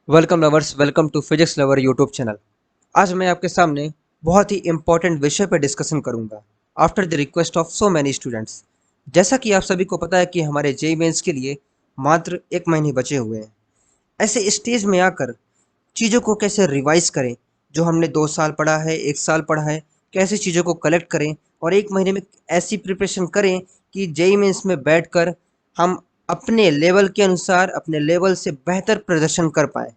Welcome lovers, welcome to physics lover YouTube channel. आज मैं आपके सामने बहुत ही इम्पोर्टेंट विषय पर डिस्कशन करूंगा after the request of so many students. जैसा कि आप सभी को पता है कि हमारे जेई मेंस के लिए मात्र एक महीने बचे हुए हैं। ऐसे स्टेज में आकर चीज़ों को कैसे रिवाइज करें, जो हमने 2 साल पढ़ा है, 1 साल पढ़ा है, कैसे चीज़ों को कलेक्ट करें और एक महीने में ऐसी प्रिपरेशन करें कि जेई मेंस में बैठकर हम अपने लेवल के अनुसार अपने लेवल से बेहतर प्रदर्शन कर पाएँ।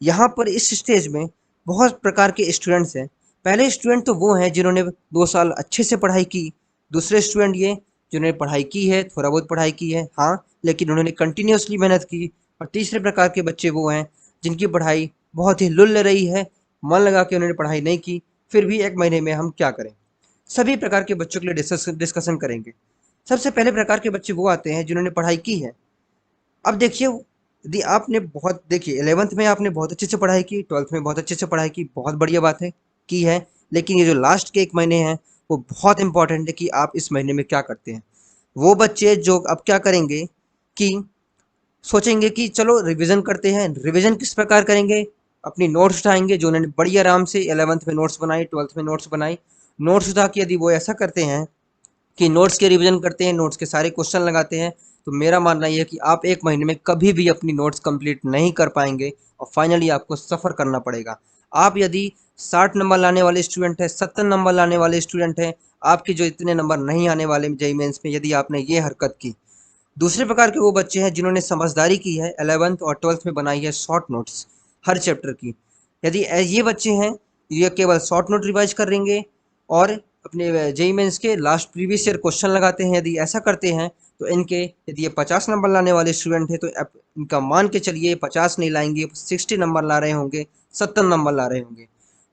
यहाँ पर इस स्टेज में बहुत प्रकार के स्टूडेंट्स हैं। पहले स्टूडेंट तो वो हैं जिन्होंने 2 साल अच्छे से पढ़ाई की। दूसरे स्टूडेंट ये जिन्होंने पढ़ाई की है, थोड़ा बहुत पढ़ाई की है, हाँ, लेकिन उन्होंने कंटिन्यूअसली मेहनत की। और तीसरे प्रकार के बच्चे वो हैं जिनकी पढ़ाई बहुत ही लुल रही है, मन लगा के उन्होंने पढ़ाई नहीं की, फिर भी एक महीने में हम क्या करें। सभी प्रकार के बच्चों के लिए डिस्कशन करेंगे। सबसे पहले प्रकार के बच्चे वो आते हैं जिन्होंने पढ़ाई की है। अब देखिए, यदि आपने बहुत देखिए 11th में आपने बहुत अच्छे से पढ़ाई की, 12th में बहुत अच्छे से पढ़ाई की, बहुत बढ़िया बात है, की है। लेकिन ये जो लास्ट के 1 महीने हैं, वो बहुत इम्पोर्टेंट है कि आप इस महीने में क्या करते हैं। वो बच्चे जो अब क्या करेंगे कि सोचेंगे कि चलो रिवीजन करते हैं। रिवीजन किस प्रकार करेंगे? अपनी नोट्स उठाएँगे, जो उन्होंने बड़ी आराम से 11th में नोट्स बनाई, 12th में नोट्स बनाई। नोट्स उठा के यदि वो ऐसा करते हैं कि नोट्स के रिवीजन करते हैं, नोट्स के सारे क्वेश्चन लगाते हैं, तो मेरा मानना ये है कि आप एक महीने में कभी भी अपनी नोट्स कंप्लीट नहीं कर पाएंगे और फाइनली आपको सफ़र करना पड़ेगा। आप यदि 60 नंबर लाने वाले स्टूडेंट हैं, 70 नंबर लाने वाले स्टूडेंट हैं, आपके जो इतने नंबर नहीं आने वाले जेईई मेंस में, यदि आपने ये हरकत की। दूसरे प्रकार के वो बच्चे हैं जिन्होंने समझदारी की है, 11th और 12th में बनाई है शॉर्ट नोट्स हर चैप्टर की। यदि ये बच्चे हैं, ये केवल शॉर्ट नोट रिवाइज करेंगे और अपने जेईई मेंस के लास्ट प्रीवियस ईयर क्वेश्चन लगाते हैं। यदि ऐसा करते हैं तो इनके, यदि ये 50 नंबर लाने वाले स्टूडेंट हैं, तो इनका मान के चलिए 50 नहीं लाएंगे, 60 नंबर ला रहे होंगे, 70 नंबर ला रहे होंगे।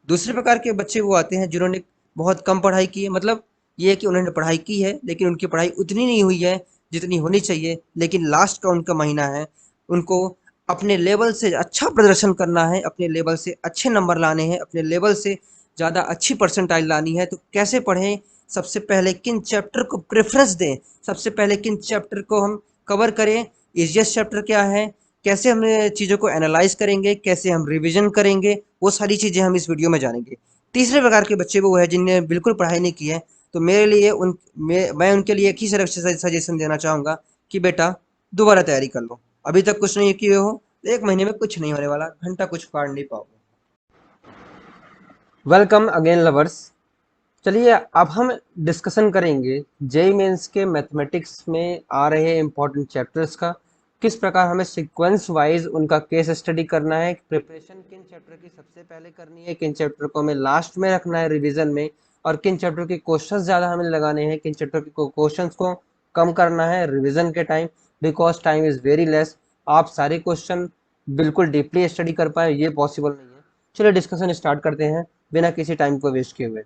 दूसरे प्रकार के बच्चे वो आते हैं जिन्होंने बहुत कम पढ़ाई की है, मतलब ये है कि उन्होंने पढ़ाई की है लेकिन उनकी पढ़ाई उतनी नहीं हुई है जितनी होनी चाहिए, लेकिन लास्ट का उनका महीना है। उनको अपने लेवल से अच्छा प्रदर्शन करना है, अपने लेवल से अच्छे नंबर लाने हैं, अपने लेवल से ज़्यादा अच्छी परसेंटाइल लानी है। तो कैसे पढ़ें? सबसे पहले किन चैप्टर को प्रेफ़रेंस दें? सबसे पहले किन चैप्टर को हम कवर करें? ईज़ीएस्ट चैप्टर क्या है? कैसे हम चीज़ों को एनालाइज़ करेंगे? कैसे हम रिवीजन करेंगे? वो सारी चीज़ें हम इस वीडियो में जानेंगे। तीसरे प्रकार के बच्चे वो हैं जिनने बिल्कुल पढ़ाई नहीं की है, तो मेरे लिए मैं उनके लिए एक ही सिर्फ सजेशन देना चाहूँगा कि बेटा दोबारा तैयारी कर लो। अभी तक कुछ नहीं किए हो, तो 1 महीने में कुछ नहीं होने वाला, घंटा कुछ फाड़ नहीं पाओगे। Welcome again lovers. चलिए अब हम डिस्कशन करेंगे जेई मेंस के मैथमेटिक्स में आ रहे इंपॉर्टेंट चैप्टर्स का, किस प्रकार हमें सीक्वेंस वाइज उनका केस स्टडी करना है, प्रिपरेशन किन चैप्टर की सबसे पहले करनी है, किन चैप्टर को हमें लास्ट में रखना है रिवीजन में, और किन चैप्टर के क्वेश्चंस ज़्यादा हमें लगाने हैं, किन चैप्टर के क्वेश्चंस को कम करना है रिवीजन के time, because time is very less. आप सारे क्वेश्चन बिल्कुल डीपली स्टडी कर पाए ये पॉसिबल नहीं है। चलिए डिस्कशन स्टार्ट करते हैं बिना किसी टाइम को वेस्ट किए हुए।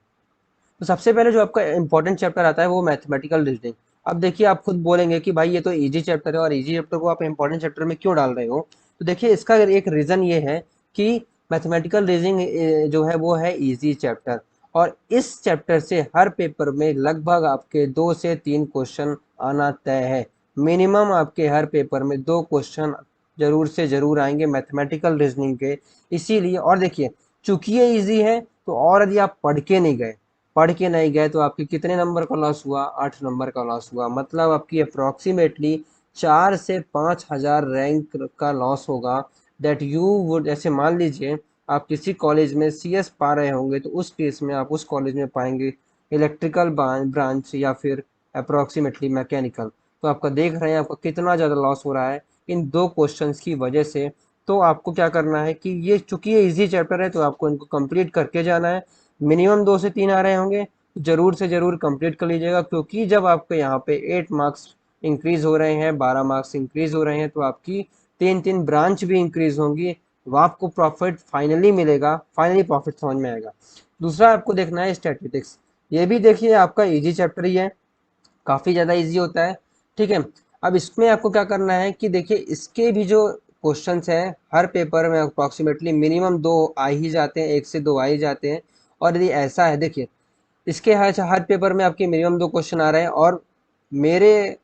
तो सबसे पहले जो आपका इंपॉर्टेंट चैप्टर आता है वो मैथमेटिकल रीजनिंग। अब देखिए, आप खुद बोलेंगे कि भाई ये तो इजी चैप्टर है और इजी चैप्टर को आप इंपॉर्टेंट चैप्टर में क्यों डाल रहे हो। तो देखिए, इसका एक रीज़न ये है कि मैथमेटिकल रीजनिंग जो है वो है इजी चैप्टर, और इस चैप्टर से हर पेपर में लगभग आपके 2 से 3 क्वेश्चन आना तय है। मिनिमम आपके हर पेपर में 2 क्वेश्चन जरूर से जरूर आएंगे मैथमेटिकल रीजनिंग के। इसीलिए, और देखिए, चूंकि ये ईजी है तो, और यदि आप पढ़ के नहीं गए तो आपके कितने नंबर का लॉस हुआ? 8 नंबर का लॉस हुआ। मतलब आपकी अप्रोक्सीमेटली 4 से 5 हजार रैंक का लॉस होगा। दैट यू वुड, जैसे मान लीजिए आप किसी कॉलेज में सीएस पा रहे होंगे, तो उस केस में आप उस कॉलेज में पाएंगे इलेक्ट्रिकल ब्रांच या फिर अप्रोक्सीमेटली मैकेनिकल। तो आपका देख रहे हैं आपका कितना ज़्यादा लॉस हो रहा है इन 2 क्वेश्चंस की वजह से। तो आपको क्या करना है कि ये, चूंकि ये इजी चैप्टर है, तो आपको इनको कंप्लीट करके जाना है। मिनिमम 2 से 3 आ रहे होंगे, जरूर से जरूर कंप्लीट कर लीजिएगा, क्योंकि जब आपके यहाँ पे 8 मार्क्स इंक्रीज हो रहे हैं, 12 मार्क्स इंक्रीज हो रहे हैं, तो आपकी 3 3 ब्रांच भी इंक्रीज होंगी। वो आपको प्रॉफिट फाइनली मिलेगा, फाइनली प्रॉफिट समझ में आएगा। दूसरा आपको देखना है स्टैटिस्टिक्स। ये भी देखिए आपका इजी चैप्टर ही है, काफ़ी ज़्यादा इजी होता है। ठीक है, अब इसमें आपको क्या करना है कि देखिए, इसके भी जो क्वेश्चंस हैं हर पेपर में अप्रॉक्सीमेटली मिनिमम 2 आ ही जाते हैं, 1 से 2 आ ही जाते हैं। और यदि ऐसा है, देखिए, इसके हर हर पेपर में आपके मिनिमम 2 क्वेश्चन आ रहे हैं, और मेरे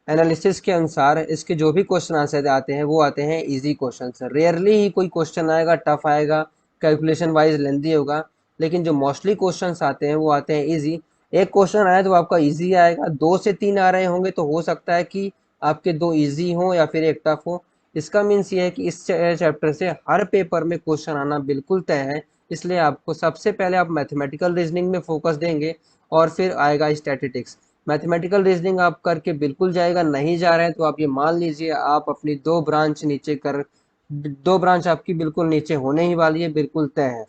एनालिसिस के अनुसार इसके जो भी क्वेश्चन आंसर आते हैं वो आते हैं इजी क्वेश्चन से। रेयरली ही कोई क्वेश्चन आएगा टफ आएगा, कैलकुलेशन वाइज लेंदी होगा, लेकिन जो मोस्टली क्वेश्चंस आते हैं वो आते हैं इजी। एक क्वेश्चन आया तो आपका इजी आएगा, 2 से 3 आ रहे होंगे तो हो सकता है कि आपके 2 इजी हो या फिर एक टफ हो। इसका मीन्स ये है कि इस चैप्टर से हर पेपर में क्वेश्चन आना बिल्कुल तय है। इसलिए आपको सबसे पहले आप मैथमेटिकल रीजनिंग में फोकस देंगे और फिर आएगा स्टैटिस्टिक्स। मैथमेटिकल रीजनिंग आप करके बिल्कुल जाएगा, नहीं जा रहे हैं तो आप ये मान लीजिए आप अपनी 2 ब्रांच नीचे कर, 2 ब्रांच आपकी बिल्कुल नीचे होने ही वाली है, बिल्कुल तय है,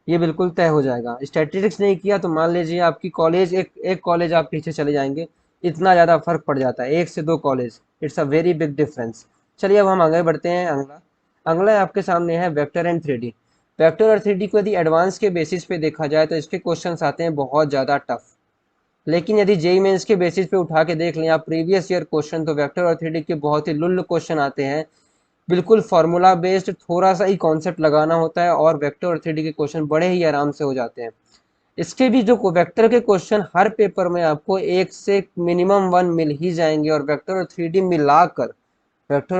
ये बिल्कुल तय हो जाएगा। स्टैटिस्टिक्स नहीं किया तो मान लीजिए आपकी कॉलेज एक एक कॉलेज आप पीछे चले जाएंगे, इतना ज़्यादा फर्क पड़ जाता है, 1 से 2 college, it's a very big difference. चलिए अब हम आगे बढ़ते हैं। अगला अगला आपके सामने है वेक्टर एंड 3D। वेक्टर और 3D को यदि एडवांस के बेसिस पे देखा जाए तो इसके क्वेश्चन आते हैं बहुत ज़्यादा टफ। लेकिन यदि जेई मेंस के बेसिस पे उठा के देख लें आप प्रीवियस ईयर क्वेश्चन, तो वेक्टर और 3D के बहुत ही लुल्ल क्वेश्चन आते हैं, बिल्कुल फार्मूला बेस्ड, थोड़ा सा ही कॉन्सेप्ट लगाना होता है और वेक्टर और 3D के क्वेश्चन बड़े ही आराम से हो जाते हैं। इसके भी जो वेक्टर के क्वेश्चन हर पेपर में आपको 1 से मिनिमम 1 मिल ही जाएंगे, और वेक्टर और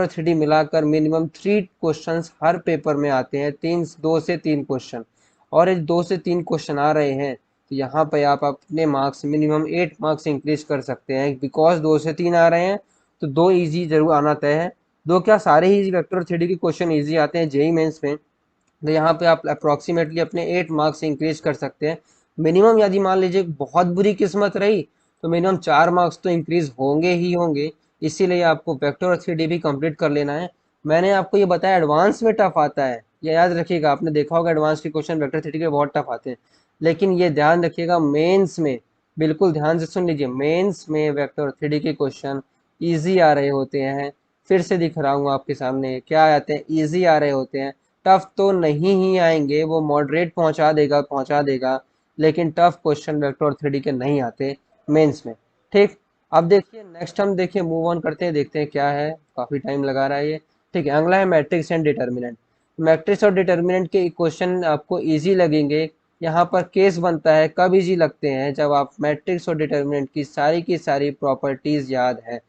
3D मिलाकर मिनिमम 3 क्वेश्चंस हर पेपर में आते हैं, 2 से 3 क्वेश्चन। और ये 2 से 3 क्वेश्चन आ रहे हैं तो यहाँ पे आप अपने मार्क्स मिनिमम 8 मार्क्स इंक्रीज कर सकते हैं, बिकॉज 2 से 3 आ रहे हैं तो 2 इजी जरूर आना तय है। दो क्या, सारे ही वेक्टर और 3D के क्वेश्चन इजी आते हैं जेई मेंस में, तो यहाँ पे आप अप्रॉक्सीमेटली अपने 8 मार्क्स इंक्रीज कर सकते हैं। मिनिमम यदि मान लीजिए बहुत बुरी किस्मत रही तो मिनिमम 4 मार्क्स तो इंक्रीज होंगे ही होंगे। इसीलिए आपको वेक्टर और 3D भी कंप्लीट कर लेना है। मैंने आपको ये बताया एडवांस में टफ आता है, ये याद रखिएगा, आपने देखा होगा एडवांस के क्वेश्चन वेक्टर 3D के बहुत टफ आते हैं, लेकिन ये ध्यान रखिएगा मेंस में, बिल्कुल ध्यान से सुन लीजिए, मेंस में वेक्टर और 3D के क्वेश्चन ईजी आ रहे होते हैं। फिर से दिख रहा हूँ आपके सामने, क्या आते हैं, ईजी आ रहे होते हैं। टफ तो नहीं ही आएंगे, वो मॉडरेट पहुंचा देगा, लेकिन टफ क्वेश्चन वेक्टर और 3D के नहीं आते मेंस में। ठीक, अब देखिए नेक्स्ट हम देखिए मूव ऑन करते हैं, देखते हैं क्या है, काफ़ी टाइम लगा रहा है ये। ठीक है, अगला है मैट्रिक्स एंड डिटर्मिनेंट। मैट्रिक्स और डिटर्मिनेंट के क्वेश्चन आपको ईजी लगेंगे। यहाँ पर केस बनता है, कब ईजी लगते हैं, जब आप मैट्रिक्स और डिटर्मिनेंट की सारी प्रॉपर्टीज़ याद है।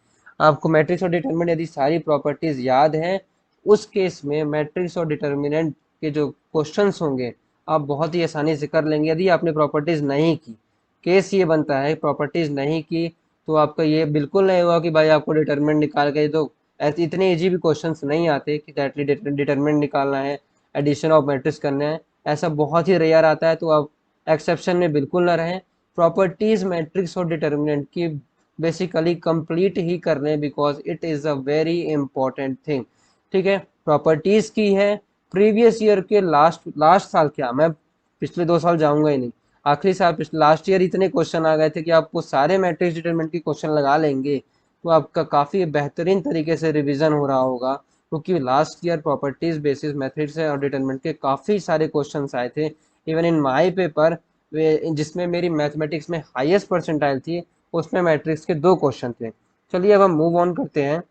आपको मैट्रिक्स और डिटर्मिनेंट यदि सारी प्रॉपर्टीज़ याद हैं, उस केस में मैट्रिक्स और डिटर्मिनेंट के जो क्वेश्चंस होंगे आप बहुत ही आसानी से कर लेंगे। यदि आपने प्रॉपर्टीज़ नहीं की, केस ये बनता है प्रॉपर्टीज़ नहीं की, तो आपका ये बिल्कुल नहीं हुआ कि भाई आपको डिटर्मिनेंट निकाल के, तो ऐसे इतने इजी भी क्वेश्चंस नहीं आते कि डायरेक्टली डिटर्मिनेंट निकालना है, एडिशन ऑफ मैट्रिक्स करना है, ऐसा बहुत ही रेयर आता है, तो आप एक्सेप्शन में बिल्कुल ना रहें। प्रॉपर्टीज़ मैट्रिक्स और डिटर्मिनेंट की बेसिकली कंप्लीट ही कर लें, because it is a very important thing. ठीक है, प्रॉपर्टीज़ की है, प्रीवियस ईयर के लास्ट साल, क्या मैं पिछले 2 साल जाऊंगा ही नहीं, आखिरी साल पिछले लास्ट ईयर इतने क्वेश्चन आ गए थे कि आपको सारे मैट्रिक्स डिटरमिनेंट की क्वेश्चन लगा लेंगे तो आपका काफ़ी बेहतरीन तरीके से रिवीजन हो रहा होगा, क्योंकि last year properties basis matrix और डिटरमिनेंट के काफ़ी सारे क्वेश्चन आए थे। इवन इन माई पेपर, जिसमें मेरी मैथमेटिक्स में हाईएस्ट परसेंटाइल थी, उसमें मैट्रिक्स के 2 क्वेश्चन थे। चलिए अब हम मूव ऑन करते हैं,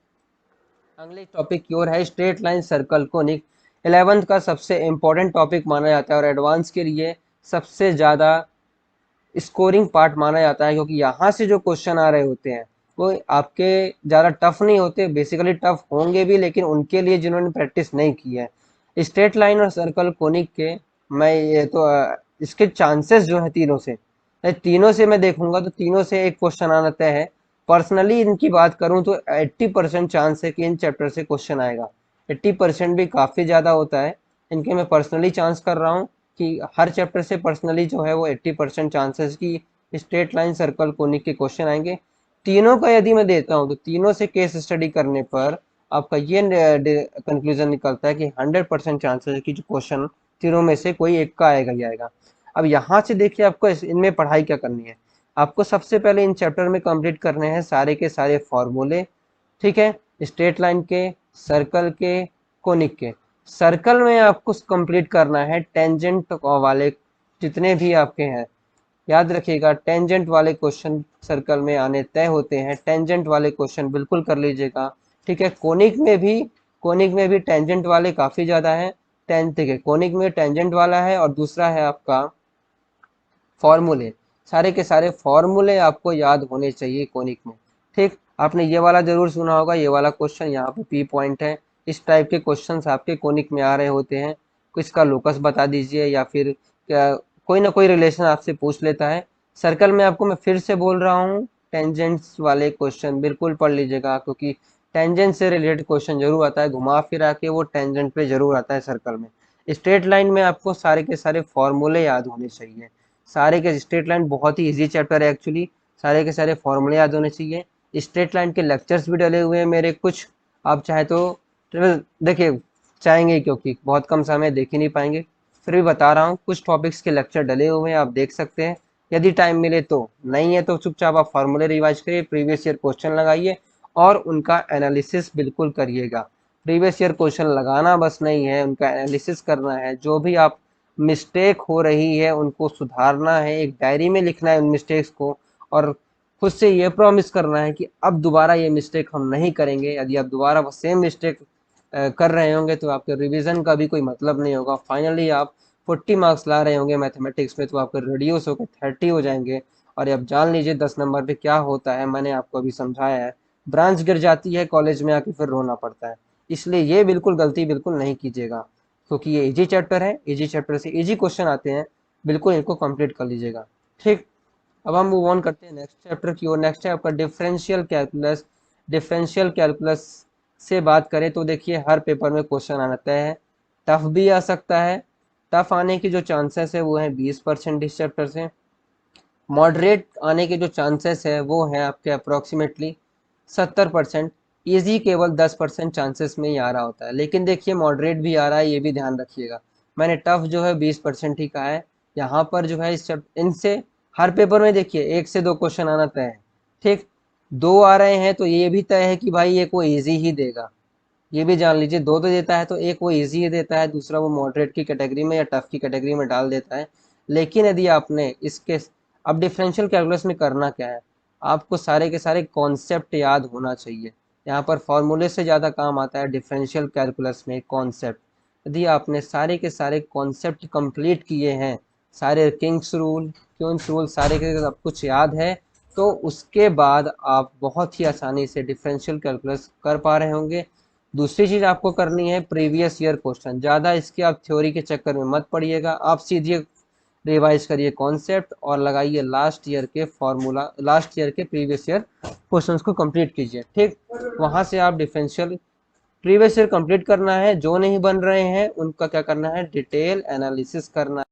अगले टॉपिक की ओर है straight line circle conic. 11th का सबसे इम्पोर्टेंट टॉपिक माना जाता है और एडवांस के लिए सबसे ज़्यादा स्कोरिंग पार्ट माना जाता है, क्योंकि यहाँ से जो क्वेश्चन आ रहे होते हैं वो आपके ज़्यादा टफ नहीं होते, बेसिकली टफ होंगे भी लेकिन उनके लिए जिन्होंने प्रैक्टिस नहीं की है। स्ट्रेट लाइन और सर्कल कोनिक के, मैं ये तो इसके चांसेस जो है तीनों से मैं देखूंगा तो तीनों से एक क्वेश्चन आना तय है। पर्सनली इनकी बात करूं तो 80% चांस है कि इन चैप्टर से क्वेश्चन आएगा। 80% भी काफ़ी ज़्यादा होता है, इनके मैं पर्सनली चांस कर रहा हूँ कि हर चैप्टर से पर्सनली जो है वो 80% चांसेस की स्ट्रेट लाइन सर्कल कोनिक के क्वेश्चन आएंगे। तीनों का यदि मैं देता हूँ तो तीनों से केस स्टडी करने पर आपका ये कंक्लूजन निकलता है कि 100% चांसेस है कि जो क्वेश्चन तीनों में से कोई एक का आएगा ही आएगा। अब यहाँ से देखिए आपको इनमें पढ़ाई क्या करनी है। आपको सबसे पहले इन चैप्टर में कंप्लीट करने हैं सारे के सारे फॉर्मूले। ठीक है, स्ट्रेट लाइन के, सर्कल के, कोनिक के। सर्कल में आपको कंप्लीट करना है टेंजेंट वाले जितने भी आपके हैं, याद रखिएगा टेंजेंट वाले क्वेश्चन सर्कल में आने तय होते हैं, टेंजेंट वाले क्वेश्चन बिल्कुल कर लीजिएगा। ठीक है, कोनिक में भी टेंजेंट वाले काफ़ी ज़्यादा है। ठीक है, कोनिक में टेंजेंट वाला है और दूसरा है आपका फॉर्मूले, सारे के सारे फॉर्मूले आपको याद होने चाहिए कोनिक में। ठीक, आपने ये वाला जरूर सुना होगा, ये वाला क्वेश्चन यहाँ पे पी पॉइंट है। इस टाइप के क्वेश्चंस आपके कोनिक में आ रहे होते हैं। किसका लोकस बता दीजिए, या फिर क्या कोई ना कोई रिलेशन आपसे पूछ लेता है। सर्कल में आपको मैं फिर से बोल रहा हूँ, टेंजेंट्स वाले क्वेश्चन बिल्कुल पढ़ लीजिएगा, क्योंकि टेंजेंट से रिलेटेड क्वेश्चन जरूर आता है, घुमा फिरा के वो टेंजेंट पे जरूर आता है सर्कल में। स्ट्रेट लाइन में आपको सारे के सारे फॉर्मूले याद होने चाहिए। सारे के स्ट्रेट लाइन बहुत ही इजी चैप्टर है एक्चुअली, सारे के सारे फॉर्मूले याद होने चाहिए। स्ट्रेट लाइन के लेक्चर्स भी डले हुए हैं मेरे कुछ, आप चाहे तो देखिए चाहेंगे, क्योंकि बहुत कम समय देख ही नहीं पाएंगे, फिर भी बता रहा हूँ, कुछ टॉपिक्स के लेक्चर डले हुए हैं, आप देख सकते हैं यदि टाइम मिले तो। नहीं है तो चुपचाप आप फार्मूले रिवाइज करिए, प्रीवियस ईयर क्वेश्चन लगाइए और उनका एनालिसिस बिल्कुल करिएगा। प्रीवियस ईयर क्वेश्चन लगाना बस नहीं है, उनका एनालिसिस करना है। जो भी आप मिस्टेक हो रही है उनको सुधारना है, एक डायरी में लिखना है उन मिस्टेक्स को, और खुद से ये प्रॉमिस करना है कि अब दोबारा ये मिस्टेक हम नहीं करेंगे। यदि आप दोबारा वो सेम मिस्टेक कर रहे होंगे तो आपके रिवीजन का भी कोई मतलब नहीं होगा। फाइनली आप 40 मार्क्स ला रहे होंगे मैथमेटिक्स में, तो आपके रिड्यूस होकर 30 हो जाएंगे। और अब जान लीजिए 10 नंबर पे क्या होता है, मैंने आपको अभी समझाया है। ब्रांच गिर जाती है, कॉलेज में आके फिर रोना पड़ता है। इसलिए ये बिल्कुल गलती बिल्कुल नहीं कीजिएगा, क्योंकि ये इजी चैप्टर है, इजी चैप्टर से इजी क्वेश्चन आते हैं, बिल्कुल इनको कंप्लीट कर लीजिएगा। ठीक, अब हम मूव ऑन करते हैं नेक्स्ट चैप्टर की ओर। नेक्स्ट है आपका डिफरेंशियल कैलकुलस। डिफरेंशियल कैलकुलस से बात करें तो देखिए हर पेपर में क्वेश्चन आना है, टफ भी आ सकता है। टफ आने की जो चांसेस है वो है 20% इस चैप्टर से। मॉडरेट आने के जो चांसेस है वो है आपके अप्रोक्सीमेटली 70%। ईजी केवल 10% चांसेस में ही आ रहा होता है, लेकिन देखिए मॉडरेट भी आ रहा है, ये भी ध्यान रखिएगा। मैंने टफ जो है 20% ही कहा है। यहाँ पर जो है इस इनसे हर पेपर में देखिए 1 से 2 क्वेश्चन आना तय है। ठीक, 2 आ रहे हैं तो ये भी तय है कि भाई एक वो ईजी ही देगा, ये भी जान लीजिए। 2 तो देता है तो एक वो इजी ही देता है, दूसरा वो मॉडरेट की कैटेगरी में या टफ की कैटेगरी में डाल देता है। लेकिन यदि आपने इसके, अब डिफरेंशियल कैलकुलस में करना क्या है, आपको सारे के सारे कॉन्सेप्ट याद होना चाहिए। यहाँ पर फॉर्मूले से ज़्यादा काम आता है डिफरेंशियल कैलकुलस में कॉन्सेप्ट। यदि आपने सारे के सारे कॉन्सेप्ट कंप्लीट किए हैं, सारे किंग्स रूल, क्यून्स रूल, सारे के सब कुछ याद है, तो उसके बाद आप बहुत ही आसानी से डिफरेंशियल कैलकुलस कर पा रहे होंगे। दूसरी चीज आपको करनी है प्रीवियस ईयर क्वेश्चन, ज्यादा इसके आप थ्योरी के चक्कर में मत पड़िएगा, आप सीधे रिवाइज करिए कॉन्सेप्ट और लगाइए लास्ट ईयर के फॉर्मूला, लास्ट ईयर के प्रीवियस ईयर क्वेश्चंस को कंप्लीट कीजिए। ठीक, वहां से आप डिफरेंशियल प्रीवियस ईयर कंप्लीट करना है, जो नहीं बन रहे हैं उनका क्या करना है, डिटेल एनालिसिस करना है।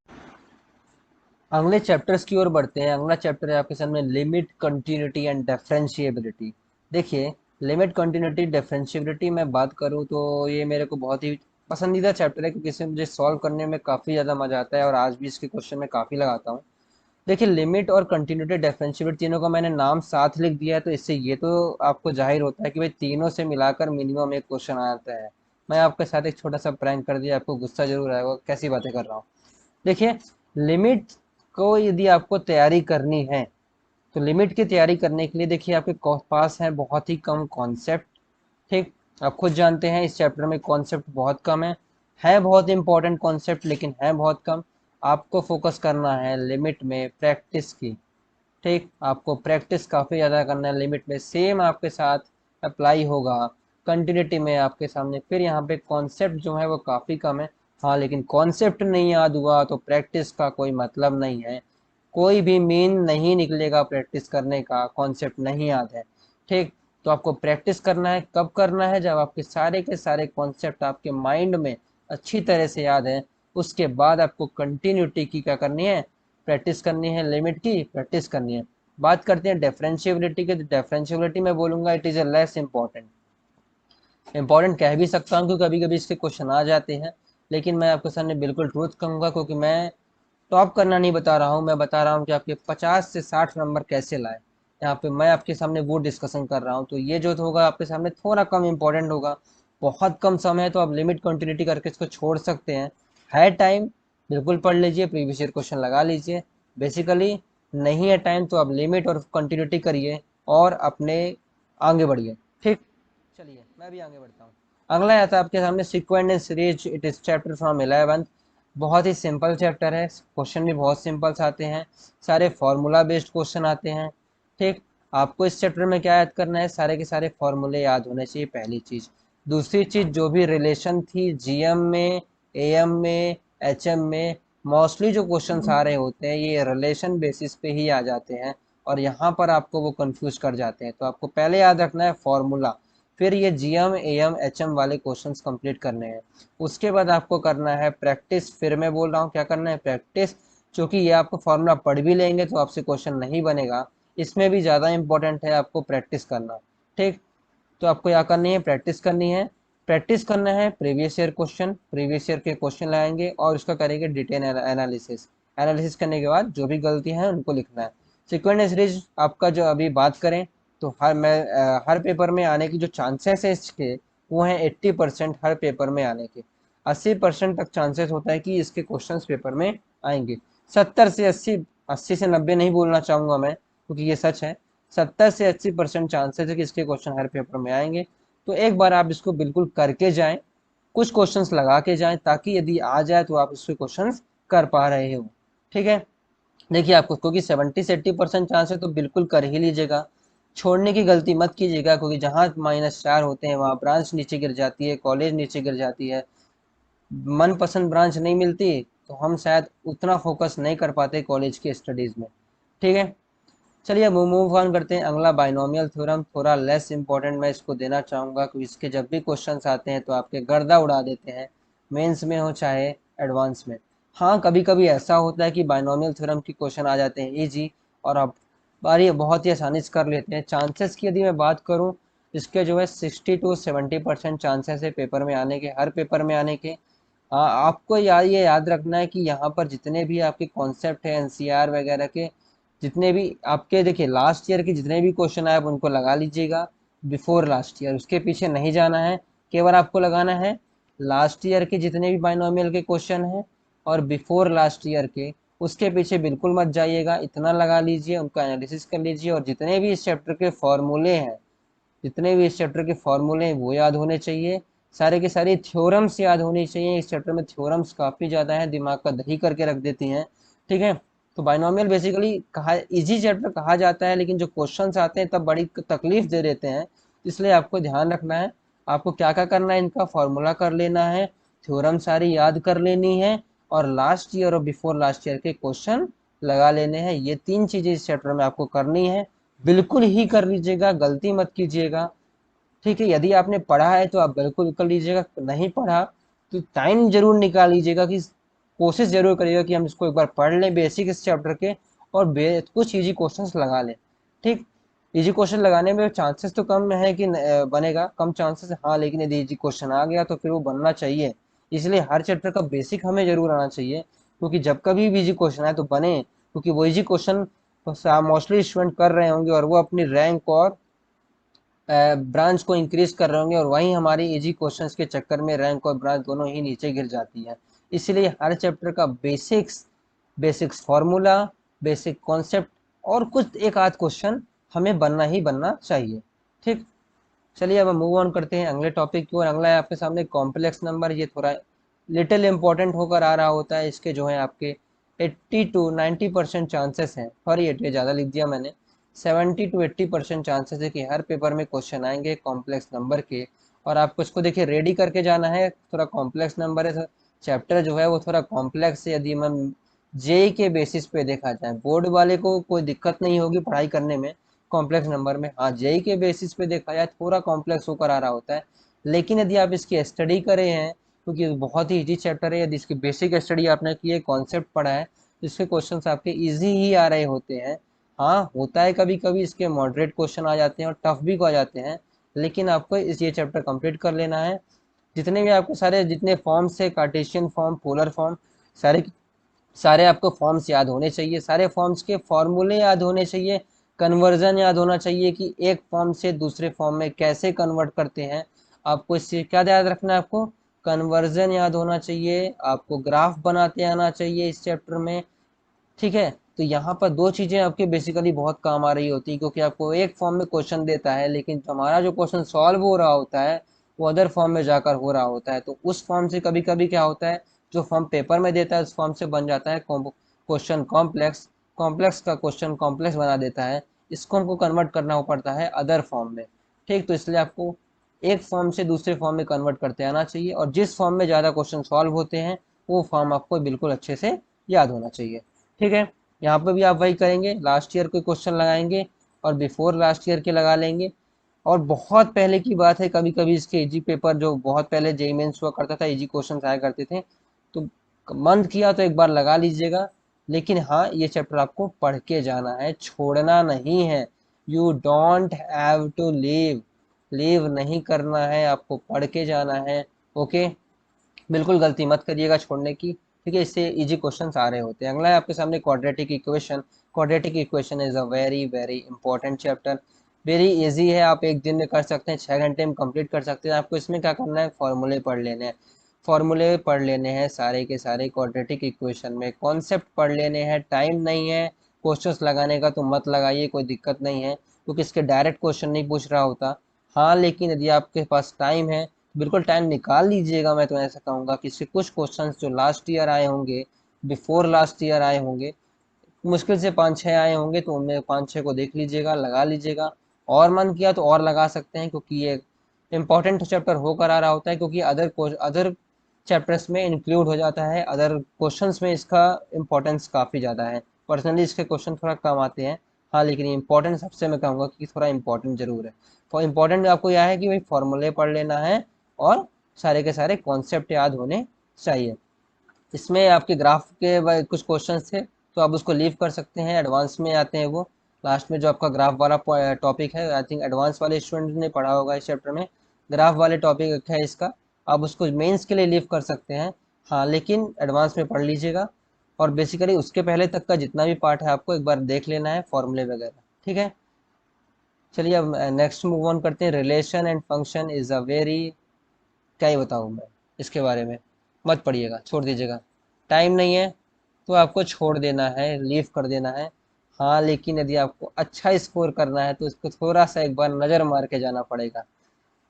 अगले चैप्टर्स की ओर बढ़ते हैं। अगला चैप्टर है आपके सामने लिमिट, कंटिन्यूटी एंड डिफरेंशिएबिलिटी। देखिए लिमिट, कंटिन्यूटी, डिफरेंशिएबिलिटी मैं बात करूँ तो ये मेरे को बहुत ही पसंदीदा चैप्टर है, क्योंकि इसे मुझे सॉल्व करने में काफ़ी ज़्यादा मजा आता है और आज भी इसके क्वेश्चन में काफ़ी लगाता हूँ। देखिए लिमिट और कंटिन्यूटी, डिफरेंशिएबिलिटी तीनों का मैंने नाम साथ लिख दिया है, तो इससे ये तो आपको जाहिर होता है कि भाई तीनों से मिलाकर मिनिमम एक क्वेश्चन आता है। मैं आपके साथ एक छोटा सा प्रैंक कर दिया, आपको गुस्सा जरूर आएगा, कैसी बातें कर रहा हूँ। देखिए लिमिट को यदि आपको तैयारी करनी है, तो लिमिट की तैयारी करने के लिए देखिए आपके पास है बहुत ही कम कॉन्सेप्ट। ठीक, आप खुद जानते हैं इस चैप्टर में कॉन्सेप्ट बहुत कम है बहुत इंपॉर्टेंट कॉन्सेप्ट लेकिन है बहुत कम। आपको फोकस करना है लिमिट में प्रैक्टिस की। ठीक, आपको प्रैक्टिस काफ़ी ज़्यादा करना है लिमिट में, सेम आपके साथ अप्लाई होगा कंटिन्यूटी में आपके सामने। फिर यहाँ पे कॉन्सेप्ट जो है वो काफ़ी कम है। हाँ, लेकिन कॉन्सेप्ट नहीं याद हुआ तो प्रैक्टिस का कोई मतलब नहीं है, कोई भी मीन नहीं निकलेगा प्रैक्टिस करने का, कॉन्सेप्ट नहीं याद है। ठीक, तो आपको प्रैक्टिस करना है, कब करना है, जब आपके सारे के सारे कॉन्सेप्ट आपके माइंड में अच्छी तरह से याद है, उसके बाद आपको कंटिन्यूटी की क्या करनी है, प्रैक्टिस करनी है, लिमिट की प्रैक्टिस करनी है। बात करते हैं डिफरेंशिएबिलिटी के, डिफरेंशिएबिलिटी में बोलूंगा it is a less important कह भी सकता हूँ, क्योंकि कभी कभी इसके क्वेश्चन आ जाते हैं, लेकिन मैं आपके सामने बिल्कुल ट्रूथ कहूँगा, क्योंकि मैं टॉप करना नहीं बता रहा हूँ, मैं बता रहा हूँ कि आपके 50 से 60 नंबर कैसे लाए। यहाँ पे मैं आपके सामने वो डिस्कशन कर रहा हूँ, तो ये जो होगा आपके सामने थोड़ा कम इंपॉर्टेंट होगा। बहुत कम समय है तो आप लिमिट कंटिन्यूटी करके इसको छोड़ सकते हैं। है टाइम, बिल्कुल पढ़ लीजिए, प्रीवियस ईयर क्वेश्चन लगा लीजिए। बेसिकली नहीं है टाइम तो आप लिमिट और कंटिन्यूटी करिए और अपने आगे बढ़िए। ठीक, चलिए मैं भी आगे बढ़ता हूँ। अगला आता है आपके सामने sequence and series, it is chapter from 11th। बहुत ही सिंपल चैप्टर है, क्वेश्चन भी बहुत सिंपल से आते हैं, सारे फार्मूला बेस्ड क्वेश्चन आते हैं। ठीक, आपको इस चैप्टर में क्या याद करना है, सारे के सारे फॉर्मूले याद होने चाहिए, पहली चीज। दूसरी चीज, जो भी रिलेशन थी जीएम में, एएम में, एचएम में, मोस्टली जो क्वेश्चंस आ रहे होते हैं ये रिलेशन बेसिस पे ही आ जाते हैं, और यहाँ पर आपको वो कंफ्यूज कर जाते हैं। तो आपको पहले याद रखना है फॉर्मूला, फिर ये जीएम एएम एचएम वाले क्वेश्चंस कंप्लीट करने हैं। उसके बाद आपको करना है प्रैक्टिस। फिर मैं बोल रहा हूँ क्या करना है, प्रैक्टिस। क्योंकि ये आपको फॉर्मूला पढ़ भी लेंगे तो आपसे क्वेश्चन नहीं बनेगा, इसमें भी ज़्यादा इंपॉर्टेंट है आपको प्रैक्टिस करना। ठीक, तो आपको क्या करनी है, प्रैक्टिस करनी है। प्रैक्टिस करना है previous year question, previous year के क्वेश्चन लाएंगे और उसका करेंगे डिटेल एनालिसिस। एनालिसिस करने के बाद जो भी गलती है उनको लिखना है। सिक्वेंट सीरीज आपका जो अभी बात करें तो हर पेपर में आने की जो चांसेस है इसके, वो हैं 80% हर पेपर में आने के। 80% तक चांसेस होता है कि इसके क्वेश्चंस पेपर में आएंगे। 70 से 80, 80 से 90 नहीं बोलना चाहूँगा मैं, क्योंकि ये सच है। 70 से 80% चांसेस है कि इसके क्वेश्चन हर पेपर में आएंगे। तो एक बार आप इसको बिल्कुल करके जाएं, कुछ क्वेश्चंस लगा के जाएं, ताकि यदि आ जाए तो आप इसके क्वेश्चंस कर पा रहे हो। ठीक है, देखिए आपको, क्योंकि 70 से 80% चांस है तो बिल्कुल कर ही लीजिएगा। छोड़ने की गलती मत कीजिएगा, क्योंकि जहाँ -4 होते हैं वहाँ ब्रांच नीचे गिर जाती है, कॉलेज नीचे गिर जाती है, मनपसंद ब्रांच नहीं मिलती, तो हम शायद उतना फोकस नहीं कर पाते कॉलेज की स्टडीज़ में। ठीक है, चलिए अब मूव ऑन करते हैं। अगला बाइनोमियल थ्योरम, थोड़ा लेस इंपॉर्टेंट मैं इसको देना चाहूँगा, क्योंकि इसके जब भी क्वेश्चंस आते हैं तो आपके गर्दा उड़ा देते हैं, मेंस में हो चाहे एडवांस में। हाँ, कभी कभी ऐसा होता है कि बाइनोमियल थ्योरम की क्वेश्चन आ जाते हैं ईजी, और आप बारी बहुत ही आसानी से कर लेते हैं। चांसेस की यदि मैं बात करूँ, इसके जो है 60 to 70% चांसेस है पेपर में आने के, हर पेपर में आने के। हाँ, आपको ये याद रखना है कि यहाँ पर जितने भी आपके कॉन्सेप्ट है एनसीआर वगैरह के, जितने भी आपके, देखिए लास्ट ईयर के जितने भी क्वेश्चन आए आप उनको लगा लीजिएगा बिफोर लास्ट ईयर, उसके पीछे नहीं जाना है। केवल आपको लगाना है लास्ट ईयर के जितने भी बाइनोमियल के क्वेश्चन हैं और बिफोर लास्ट ईयर के, उसके पीछे बिल्कुल मत जाइएगा, इतना लगा लीजिए, उनका एनालिसिस कर लीजिए। और जितने भी इस चैप्टर के फॉर्मूले हैं, जितने भी इस चैप्टर के फॉर्मूले हैं वो याद होने चाहिए। सारे के सारे थ्योरम्स याद होनी चाहिए। इस चैप्टर में थ्योरम्स काफ़ी ज़्यादा है, दिमाग का दही करके रख देती हैं। ठीक है, तो बाइनोमियल बेसिकली कहा इजी चैप्टर कहा जाता है, लेकिन जो क्वेश्चंस आते हैं तब बड़ी तकलीफ दे देते हैं। इसलिए आपको ध्यान रखना है, आपको क्या क्या करना है, इनका फॉर्मूला कर लेना है, थ्योरम सारी याद कर लेनी है, और लास्ट ईयर और बिफोर लास्ट ईयर के क्वेश्चन लगा लेने हैं। ये 3 चीज़ें इस चैप्टर में आपको करनी है, बिल्कुल ही कर लीजिएगा, गलती मत कीजिएगा। ठीक है, यदि आपने पढ़ा है तो आप बिल्कुल कर लीजिएगा, नहीं पढ़ा तो टाइम जरूर निकाल लीजिएगा, कि कोशिश जरूर करिएगा कि हम इसको एक बार पढ़ लें बेसिक इस चैप्टर के, और कुछ इजी क्वेश्चंस लगा लें। ठीक, इजी क्वेश्चन लगाने में चांसेस तो कम है कि बनेगा, कम चांसेस हाँ, लेकिन यदि इजी क्वेश्चन आ गया तो फिर वो बनना चाहिए। इसलिए हर चैप्टर का बेसिक हमें जरूर आना चाहिए, क्योंकि जब कभी भी इजी क्वेश्चन आए तो बने, क्योंकि वो इजी क्वेश्चन मोस्टली स्टूडेंट कर रहे होंगे और वो अपनी रैंक और ब्रांच को इंक्रीज कर रहे होंगे, और वहीं हमारी इजी क्वेश्चंस के चक्कर में रैंक और ब्रांच दोनों ही नीचे गिर जाती है। इसलिए हर चैप्टर का बेसिक्स फार्मूला, बेसिक कॉन्सेप्ट और कुछ एक आध क्वेश्चन हमें बनना ही बनना चाहिए। ठीक, चलिए अब हम मूव ऑन करते हैं अगले टॉपिक की ओर। अगला है आपके सामने कॉम्प्लेक्स नंबर। ये थोड़ा लिटिल इम्पोर्टेंट होकर आ रहा होता है। इसके जो है आपके 80 to 90% चांसेस हैं, सॉरी 80 ज़्यादा लिख दिया मैंने, 70 to 80% चांसेस है कि हर पेपर में क्वेश्चन आएंगे कॉम्प्लेक्स नंबर के। और आपको इसको देखिए रेडी करके जाना है, थोड़ा कॉम्प्लेक्स नंबर है, चैप्टर जो है वो थोड़ा कॉम्प्लेक्स है। यदि हम जेई के बेसिस पे देखा जाए, बोर्ड वाले को कोई दिक्कत नहीं होगी पढ़ाई करने में कॉम्प्लेक्स नंबर में, हाँ जेई के बेसिस पे देखा जाए थोड़ा कॉम्प्लेक्स होकर आ रहा होता है। लेकिन यदि आप इसकी स्टडी करे हैं, क्योंकि बहुत ही इजी चैप्टर है, यदि इसकी बेसिक स्टडी आपने की है, कॉन्सेप्ट पढ़ा है, तो इसके क्वेश्चंस आपके इजी ही आ रहे होते हैं। हाँ, होता है कभी कभी इसके मॉडरेट क्वेश्चन आ जाते हैं और टफ भी आ जाते हैं, लेकिन आपको ये चैप्टर कंप्लीट कर लेना है। जितने भी आपको सारे जितने फॉर्म्स है, कार्टेशियन फॉर्म, पोलर फॉर्म, सारे सारे आपको फॉर्म्स याद होने चाहिए, सारे फॉर्म्स के फॉर्मूले याद होने चाहिए, कन्वर्जन याद होना चाहिए कि एक फॉर्म से दूसरे फॉर्म में कैसे कन्वर्ट करते हैं। आपको इससे क्या याद रखना है, आपको कन्वर्जन याद होना चाहिए, आपको ग्राफ बनाते आना चाहिए इस चैप्टर में। ठीक है, तो यहाँ पर दो चीजें आपके बेसिकली बहुत काम आ रही होती है, क्योंकि आपको एक फॉर्म में क्वेश्चन देता है, लेकिन हमारा जो क्वेश्चन सॉल्व हो रहा होता है वो अदर फॉर्म में जाकर हो रहा होता है। तो उस फॉर्म से कभी कभी क्या होता है, जो फॉर्म पेपर में देता है उस फॉर्म से बन जाता है क्वेश्चन कॉम्प्लेक्स, कॉम्प्लेक्स का क्वेश्चन कॉम्प्लेक्स बना देता है। इसको हमको कन्वर्ट करना पड़ता है अदर फॉर्म में। ठीक, तो इसलिए आपको एक फॉर्म से दूसरे फॉर्म में कन्वर्ट करते आना चाहिए, और जिस फॉर्म में ज़्यादा क्वेश्चन सॉल्व होते हैं वो फॉर्म आपको बिल्कुल अच्छे से याद होना चाहिए। ठीक है, यहाँ पे भी आप वही करेंगे, लास्ट ईयर के क्वेश्चन लगाएंगे और बिफोर लास्ट ईयर के लगा लेंगे। और बहुत पहले की बात है, कभी कभी इसके इजी पेपर, जो बहुत पहले जेईई मेंस हुआ करता था, इजी क्वेश्चन आया करते थे, तो मन किया तो एक बार लगा लीजिएगा। लेकिन हाँ, ये चैप्टर आपको पढ़ के जाना है, छोड़ना नहीं है। You don't have to leave, leave नहीं करना है, आपको पढ़ के जाना है। ओके, बिल्कुल गलती मत करिएगा छोड़ने की। ठीक है, इससे इजी क्वेश्चंस आ रहे होते हैं। अगला है आपके सामने quadratic equation. Quadratic equation is a very very important chapter. Very easy है, आप एक दिन में कर सकते हैं, 6 घंटे में कंप्लीट कर सकते हैं। आपको इसमें क्या करना है, फॉर्मूले पढ़ लेने हैं। फॉर्मूले पढ़ लेने हैं सारे के सारे क्वाड्रेटिक इक्वेशन में, कॉन्सेप्ट पढ़ लेने हैं। टाइम नहीं है क्वेश्चंस लगाने का तो मत लगाइए, कोई दिक्कत नहीं है, क्योंकि इसके डायरेक्ट क्वेश्चन नहीं पूछ रहा होता। हाँ, लेकिन यदि आपके पास टाइम है, बिल्कुल टाइम निकाल लीजिएगा। मैं तो ऐसा कहूँगा कि इसके कुछ क्वेश्चंस जो लास्ट ईयर आए होंगे, बिफोर लास्ट ईयर आए होंगे, मुश्किल से 5-6 आए होंगे, तो उनमें 5-6 को देख लीजिएगा, लगा लीजिएगा। और मन किया तो और लगा सकते हैं, क्योंकि ये इम्पोर्टेंट चैप्टर होकर आ रहा होता है, क्योंकि अदर चैप्टर्स में इंक्लूड हो जाता है, अदर क्वेश्चंस में इसका इम्पोर्टेंस काफ़ी ज़्यादा है। पर्सनली इसके क्वेश्चन थोड़ा कम आते हैं, हाँ, लेकिन इम्पोर्टेंट सबसे मैं कहूँगा कि थोड़ा इम्पोर्टेंट जरूर है। तो इम्पोर्टेंट आपको यह है कि भाई फॉर्मूले पढ़ लेना है और सारे के सारे कॉन्सेप्ट याद होने चाहिए। इसमें आपके ग्राफ के कुछ क्वेश्चंस थे, तो आप उसको लीव कर सकते हैं, एडवांस में आते हैं वो। लास्ट में जो आपका ग्राफ वाला टॉपिक है, आई थिंक एडवांस वाले स्टूडेंट ने पढ़ा होगा इस चैप्टर में, ग्राफ वाले टॉपिक है इसका। आप उसको मेंस के लिए लीव कर सकते हैं, हाँ, लेकिन एडवांस में पढ़ लीजिएगा। और बेसिकली उसके पहले तक का जितना भी पार्ट है आपको एक बार देख लेना है, फॉर्मूले वगैरह। ठीक है, चलिए अब नेक्स्ट मूव ऑन करते हैं। Relation and function is a very, क्या ही बताऊँ मैं इसके बारे में, मत पढ़िएगा, छोड़ दीजिएगा। टाइम नहीं है तो आपको छोड़ देना है, लीव कर देना है। हाँ, लेकिन यदि आपको अच्छा स्कोर करना है तो इसको थोड़ा सा एक बार नज़र मार के जाना पड़ेगा।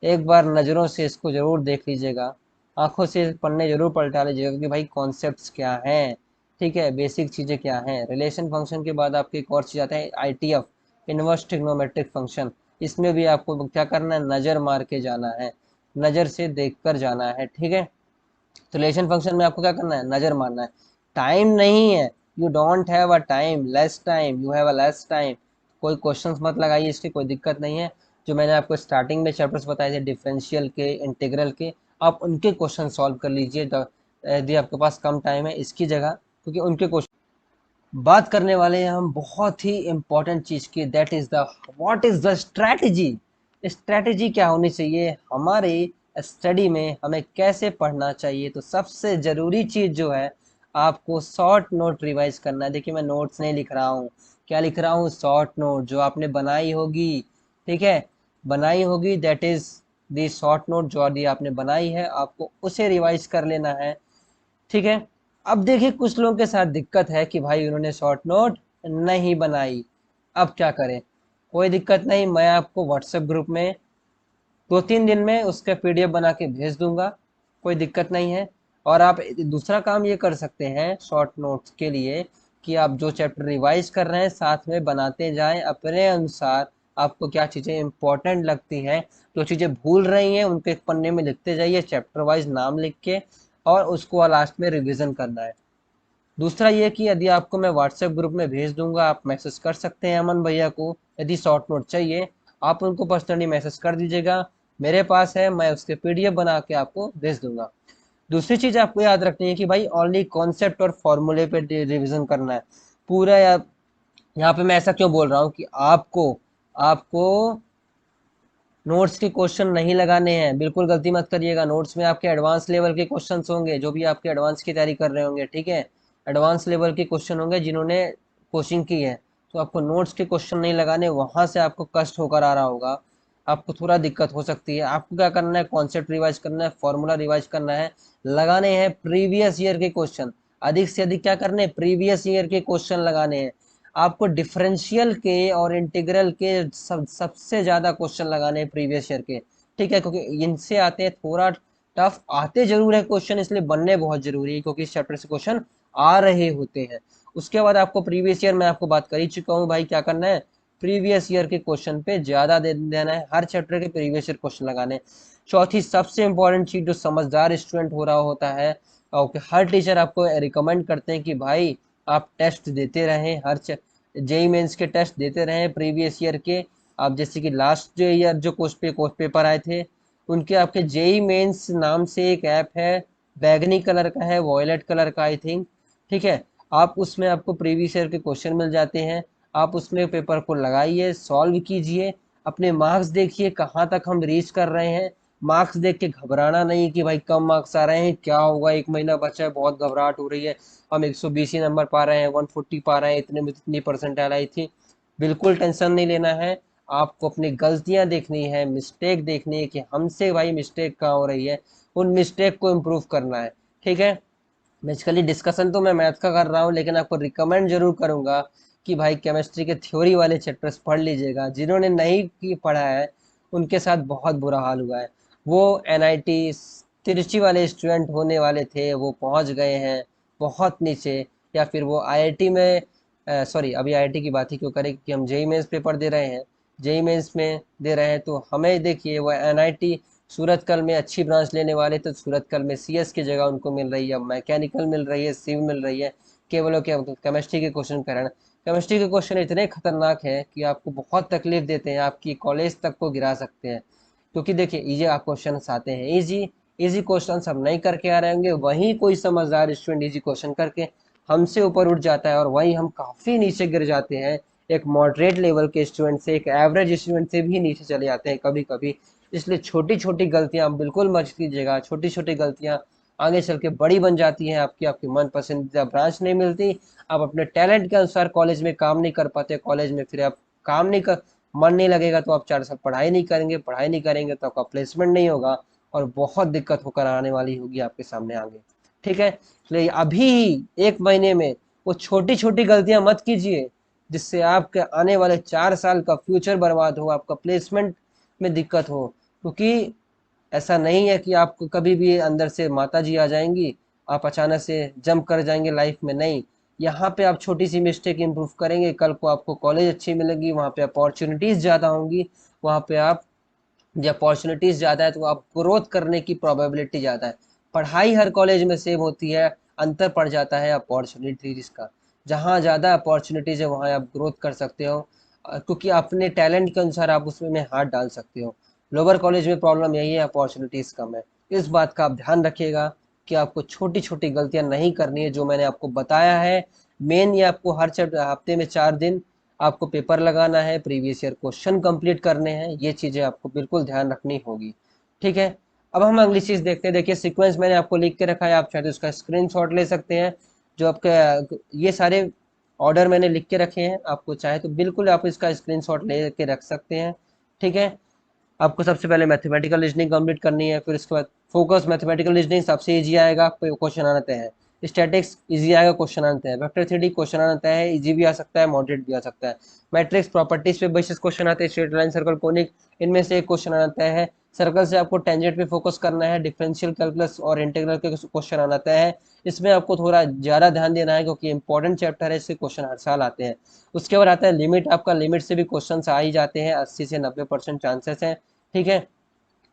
एक बार नज़रों से इसको ज़रूर देख लीजिएगा, आंखों से पन्ने जरूर पलटा लीजिएगा कि भाई कॉन्सेप्ट्स क्या हैं। ठीक है, बेसिक चीज़ें क्या हैं। रिलेशन फंक्शन के बाद आपके एक और चीज़ आता है, आईटीएफ, इनवर्स ट्रिग्नोमेट्रिक फंक्शन। इसमें भी आपको क्या करना है, नज़र मार के जाना है, नज़र से देख कर जाना है। ठीक है, तो रिलेशन फंक्शन में आपको क्या करना है, नज़र मारना है। टाइम नहीं है, you don't have a time, less time, you have a less time. कोई क्वेश्चंस मत लगाइए, इसकी कोई दिक्कत नहीं है। जो मैंने आपको स्टार्टिंग में चैप्टर्स बताए थे, डिफरेंशियल के, इंटीग्रल के, आप उनके क्वेश्चन सॉल्व कर लीजिए यदि आपके पास कम टाइम है इसकी जगह, क्योंकि उनके क्वेश्चन बात करने वाले हैं हम बहुत ही इंपॉर्टेंट चीज़ की, that is the what is the strategy. Strategy क्या होनी चाहिए हमारे स्टडी में, हमें कैसे पढ़ना चाहिए। तो सबसे ज़रूरी चीज़ जो है, आपको शॉर्ट नोट रिवाइज करना है। देखिए, मैं नोट्स नहीं लिख रहा हूँ, क्या लिख रहा हूँ, शॉर्ट नोट जो आपने बनाई होगी। ठीक है, बनाई होगी, that is the short note, जो यदि आपने बनाई है आपको उसे रिवाइज कर लेना है। ठीक है, अब देखिए कुछ लोगों के साथ दिक्कत है कि भाई उन्होंने शॉर्ट नोट नहीं बनाई, अब क्या करें। कोई दिक्कत नहीं, मैं आपको व्हाट्सएप ग्रुप में 2-3 दिन में उसका पीडीएफ बना के भेज दूंगा, कोई दिक्कत नहीं है। और आप दूसरा काम ये कर सकते हैं शॉर्ट नोट्स के लिए, कि आप जो चैप्टर रिवाइज कर रहे हैं साथ में बनाते जाएं अपने अनुसार। आपको क्या चीज़ें इंपॉर्टेंट लगती हैं, जो चीज़ें भूल रही हैं, उनके एक पन्ने में लिखते जाइए, चैप्टर वाइज नाम लिख के, और उसको लास्ट में रिवीजन करना है। दूसरा ये कि यदि आपको मैं व्हाट्सएप ग्रुप में भेज दूंगा, आप मैसेज कर सकते हैं अमन भैया को, यदि शॉर्ट नोट चाहिए आप उनको पर्सनली मैसेज कर दीजिएगा, मेरे पास है, मैं उसके पीडीएफ बना के आपको भेज दूंगा। दूसरी चीज़ आपको याद रखनी है कि भाई ओनली कॉन्सेप्ट और फॉर्मूले पे रिवीजन करना है पूरा। यहाँ पे मैं ऐसा क्यों बोल रहा हूँ कि आपको आपको नोट्स के क्वेश्चन नहीं लगाने हैं, बिल्कुल गलती मत करिएगा। नोट्स में आपके एडवांस लेवल के क्वेश्चंस होंगे, जो भी आपके एडवांस की तैयारी कर रहे होंगे। ठीक है, एडवांस लेवल के क्वेश्चन होंगे जिन्होंने कोचिंग की है, तो आपको नोट्स के क्वेश्चन नहीं लगाने, वहां से आपको कष्ट होकर आ रहा होगा, आपको थोड़ा दिक्कत हो सकती है। आपको क्या करना है, कॉन्सेप्ट रिवाइज करना है, फॉर्मूला रिवाइज करना है, लगाने हैं प्रीवियस ईयर के क्वेश्चन। अधिक से अधिक क्या करने हैं, प्रीवियस ईयर के क्वेश्चन लगाने हैं। आपको डिफरेंशियल के और इंटीग्रल के सबसे ज्यादा क्वेश्चन लगाने हैं प्रीवियस ईयर के। ठीक है, क्योंकि इनसे आते हैं थोड़ा टफ, आते जरूर है क्वेश्चन, इसलिए बनने बहुत जरूरी है, क्योंकि इस चैप्टर से क्वेश्चन आ रहे होते हैं। उसके बाद आपको प्रीवियस ईयर में आपको बात कर ही चुका हूँ भाई, क्या करना है, प्रीवियस ईयर के क्वेश्चन पे ज्यादा देना है, हर चैप्टर के प्रीवियस ईयर क्वेश्चन लगाने। चौथी सबसे इंपॉर्टेंट चीज, जो समझदार स्टूडेंट हो रहा होता है, ओके, हर टीचर आपको रिकमेंड करते हैं कि भाई आप टेस्ट देते रहें, हर जेई मेंस के टेस्ट देते रहें प्रीवियस ईयर के। आप जैसे कि लास्ट ईयर जो कोर्स पेपर आए थे उनके, आपके जेई मेंस नाम से एक ऐप है, बैगनी कलर का है, वॉयलेट कलर का आई थिंक, ठीक है। आप उसमें आपको प्रीवियस ईयर के क्वेश्चन मिल जाते हैं, आप उसमें पेपर को लगाइए, सॉल्व कीजिए, अपने मार्क्स देखिए कहाँ तक हम रीच कर रहे हैं। मार्क्स देख के घबराना नहीं कि भाई कम मार्क्स आ रहे हैं, क्या होगा, एक महीना बचा है, बहुत घबराहट हो रही है, हम 120 ही नंबर पा रहे हैं, 140 पा रहे हैं, इतने में इतनी परसेंटाइल आई थी। बिल्कुल टेंशन नहीं लेना है, आपको अपनी गलतियां देखनी है, मिस्टेक देखनी है कि हमसे भाई मिस्टेक कहाँ हो रही है, उन मिस्टेक को इम्प्रूव करना है, ठीक है। बेसिकली डिस्कशन तो मैं मैथ का कर रहा हूँ, लेकिन आपको रिकमेंड जरूर करूंगा कि भाई केमिस्ट्री के थ्योरी वाले चैप्टर्स पढ़ लीजिएगा। जिन्होंने नहीं की पढ़ा है उनके साथ बहुत बुरा हाल हुआ है। वो एनआईटी तिरछी वाले स्टूडेंट होने वाले थे, वो पहुंच गए हैं बहुत नीचे, या फिर वो आईआईटी में, सॉरी अभी आईआईटी की बात ही क्यों करें, कि हम जेई मेंस पेपर दे रहे हैं, जेई मेंस में दे रहे हैं, तो हमें देखिए वो एनआईटी सूरतकल में अच्छी ब्रांच लेने वाले तो सूरतकल में सीएस की जगह उनको मिल रही है, मैकेनिकल मिल रही है, सिविल मिल रही है, केवल क्या केमिस्ट्री के क्वेश्चन कारण। केमिस्ट्री के क्वेश्चन इतने खतरनाक हैं कि आपको बहुत तकलीफ देते हैं, आपकी कॉलेज तक को गिरा सकते हैं। क्योंकि देखिए इजी आप क्वेश्चन आते हैं, इजी इजी क्वेश्चन हम नहीं करके आ रहे होंगे, वहीं कोई समझदार स्टूडेंट इजी क्वेश्चन करके हमसे ऊपर उठ जाता है, और वहीं हम काफी नीचे गिर जाते हैं, एक मॉडरेट लेवल के स्टूडेंट से, एक एवरेज स्टूडेंट से भी नीचे चले जाते हैं कभी कभी। इसलिए छोटी छोटी गलतियां बिल्कुल मत कीजिएगा, छोटी छोटी गलतियां आगे चल के बड़ी बन जाती हैं, आपकी आपकी मन पसंदीदा ब्रांच नहीं मिलती, आप अपने टैलेंट के अनुसार कॉलेज में काम नहीं कर पाते, कॉलेज में फिर आप काम नहीं कर, मन नहीं लगेगा तो आप 4 साल पढ़ाई नहीं करेंगे, पढ़ाई नहीं करेंगे तो आपका प्लेसमेंट नहीं होगा, और बहुत दिक्कत होकर आने वाली होगी आपके सामने आगे, ठीक है। इसलिए अभी एक महीने में वो छोटी छोटी गलतियां मत कीजिए, जिससे आपके आने वाले 4 साल का फ्यूचर बर्बाद हो, आपका प्लेसमेंट में दिक्कत हो। क्योंकि ऐसा नहीं है कि आपको कभी भी अंदर से माता जी आ जाएंगी, आप अचानक से जंप कर जाएंगे लाइफ में, नहीं। यहाँ पे आप छोटी सी मिस्टेक इंप्रूव करेंगे, कल को आपको कॉलेज अच्छी मिलेगी, वहाँ पे अपॉर्चुनिटीज ज़्यादा होंगी, वहाँ पे आप, जब अपॉर्चुनिटीज ज़्यादा है तो आप ग्रोथ करने की प्रोबेबिलिटी ज़्यादा है। पढ़ाई हर कॉलेज में सेम होती है, अंतर पड़ जाता है अपॉर्चुनिटीज का। जहाँ ज़्यादा अपॉर्चुनिटीज है वहाँ आप ग्रोथ कर सकते हो, क्योंकि अपने टैलेंट के अनुसार आप उसमें में हाथ डाल सकते हो। लोअर कॉलेज में प्रॉब्लम यही है, अपॉर्चुनिटीज कम है। इस बात का आप ध्यान रखिएगा कि आपको छोटी छोटी गलतियां नहीं करनी है, जो मैंने आपको बताया है। मेन ये आपको हर हफ्ते में 4 दिन आपको पेपर लगाना है, प्रीवियस ईयर क्वेश्चन कंप्लीट करने हैं, ये चीजें आपको बिल्कुल ध्यान रखनी होगी, ठीक है। अब हम अगली चीज देखते हैं। देखिए सीक्वेंस मैंने आपको लिख के रखा है, आप चाहे तो उसका स्क्रीनशॉट ले सकते हैं। जो आपके ये सारे ऑर्डर मैंने लिख के रखे हैं, आपको चाहे तो बिल्कुल आप इसका स्क्रीनशॉट ले के रख सकते हैं, ठीक है। आपको सबसे पहले मैथमेटिकल रीजनिंग कंप्लीट करनी है, फिर उसके बाद फोकस मैथमेटिकल रीजनिंग सबसे इजी आएगा, कोई क्वेश्चन आना तय है। स्टैटिक्स इजी आएगा, क्वेश्चन आना तय है। वेक्टर थ्योरी क्वेश्चन आना तय है, इजी भी आ सकता है, मॉडरेट भी आ सकता है। मैट्रिक्स प्रॉपर्टीज पे बेसिस क्वेश्चन आते हैं, स्ट्रेट लाइन, सर्कल, कोनिक, इनमें से एक क्वेश्चन आना तय है। सर्कल से आपको टेंजेंट पे फोकस करना है, डिफरेंशियल कैलकुलस और इंटीग्रल के क्वेश्चन आना तय है। इसमें आपको थोड़ा ज्यादा ध्यान देना है, क्योंकि इंपॉर्टेंट चैप्टर है, इससे क्वेश्चन हर साल आते हैं। उसके बाद आता है लिमिट, आपका लिमिट से भी क्वेश्चन आ ही जाते हैं, 80 से 90% चांसेस हैं, ठीक है।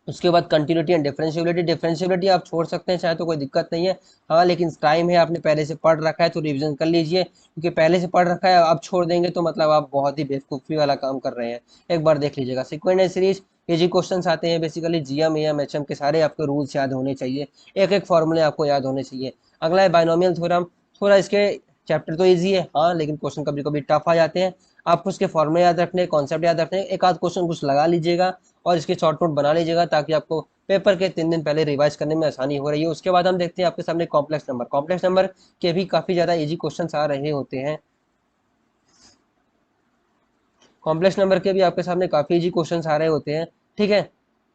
उसके बाद कंटिन्यूटी एंड डिफरेंशियबिलिटी, डिफरेंशियबिलिटी आप छोड़ सकते हैं चाहे तो कोई दिक्कत नहीं है, हाँ, लेकिन टाइम है, आपने पहले से पढ़ रखा है तो रिवीजन कर लीजिए, क्योंकि पहले से पढ़ रखा है आप छोड़ देंगे तो मतलब आप बहुत ही बेवकूफ़ी वाला काम कर रहे हैं। एक बार देख लीजिएगा। Sequence and series, easy question आते हैं, बेसिकली जीएम एम एचएम के सारे आपके रूल्स याद होने चाहिए, एक एक फॉर्मूले आपको याद होने चाहिए। अगला है बाइनोमियल थ्योरम, थोड़ा इसके चैप्टर तो ईजी है, हाँ, लेकिन क्वेश्चन कभी कभी टफ आ जाते हैं। आपको उसके फॉर्मूले याद रखने, कॉन्सेप्ट याद रखने, एक आध क्वेश्चन कुछ लगा लीजिएगा और इसके शॉर्ट नोट बना लीजिएगा, ताकि आपको पेपर के 3 दिन पहले रिवाइज करने में आसानी हो रही है। उसके बाद हम देखते हैं आपके सामने कॉम्प्लेक्स नंबर, कॉम्प्लेक्स नंबर के भी काफी ज्यादा इजी क्वेश्चन आ रहे होते हैं। कॉम्प्लेक्स नंबर के भी आपके सामने काफी इजी क्वेश्चन आ रहे होते हैं, ठीक है।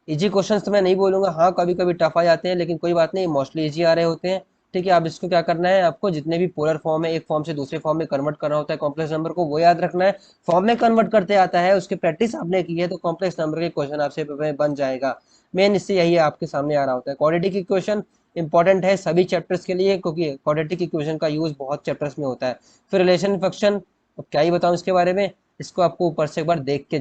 इजी क्वेश्चंस तो मैं नहीं बोलूंगा, हाँ कभी कभी टफ आ जाते हैं, लेकिन कोई बात नहीं, मोस्टली इजी आ रहे होते हैं, ठीक है। आप इसको क्या करना है, आपको जितने भी पोलर फॉर्म है, एक फॉर्म से दूसरे फॉर्म में कन्वर्ट करना होता है कॉम्प्लेक्स नंबर को, वो याद रखना है। फॉर्म में कन्वर्ट करते आता है, उसकी प्रैक्टिस आपने की है तो कॉम्प्लेक्स नंबर के क्वेश्चन आपसे बन जाएगा। मेन इससे यही आपके सामने आ रहा होता है। क्वाड्रेटिक इक्वेशन इंपॉर्टेंट है सभी चैप्टर्स के लिए, क्योंकि क्वाड्रेटिक इक्वेशन का यूज बहुत चैप्टर्स में होता है। फिर रिलेशन फंक्शन, अब क्या ही बताऊं इसके बारे में। इसको आपको ऊपर से एक बार देख के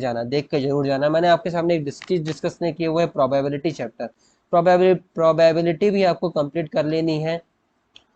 जरूर जाना। मैंने आपके सामने एक चीज डिस्कस नहीं की, वो है प्रोबेबिलिटी चैप्टर। प्रोबेबिलिटी भी आपको कंप्लीट कर लेनी है,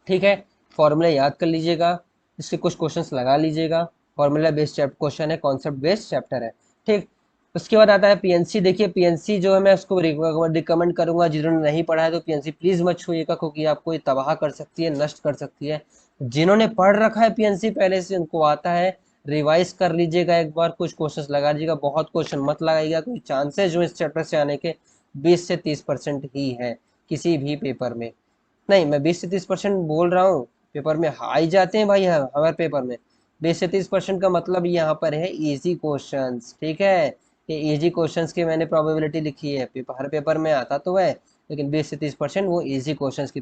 ठीक है। फॉर्मूला याद कर लीजिएगा, इसके कुछ क्वेश्चंस लगा लीजिएगा। फॉर्मूला बेस्ड क्वेश्चन है, कॉन्सेप्ट बेस्ड चैप्टर है, ठीक। उसके बाद आता है पीएनसी। देखिए पीएनसी जो है मैं उसको रिकमेंड करूंगा, जिन्होंने नहीं पढ़ा है तो पीएनसी प्लीज मत छूइएगा, क्योंकि आपको ये तबाह कर सकती है, नष्ट कर सकती है। जिन्होंने पढ़ रखा है पीएनसी पहले से, उनको आता है, रिवाइज कर लीजिएगा एक बार, कुछ क्वेश्चंस लगा लीजिएगा, बहुत क्वेश्चन मत लगाइएगा, क्योंकि चांसेस जो इस चैप्टर से आने के 20 से 30% ही है किसी भी पेपर में। नहीं, मैं 20 से 30% बोल रहा हूँ, पेपर में हाई जाते हैं भाई, हमारे पेपर में 20 से 30% का मतलब यहाँ पर है इजी क्वेश्चंस, ठीक है। ये इजी क्वेश्चंस की मैंने प्रोबेबिलिटी लिखी है, हर पेपर में आता तो है, लेकिन 20 से 30% वो इजी क्वेश्चंस की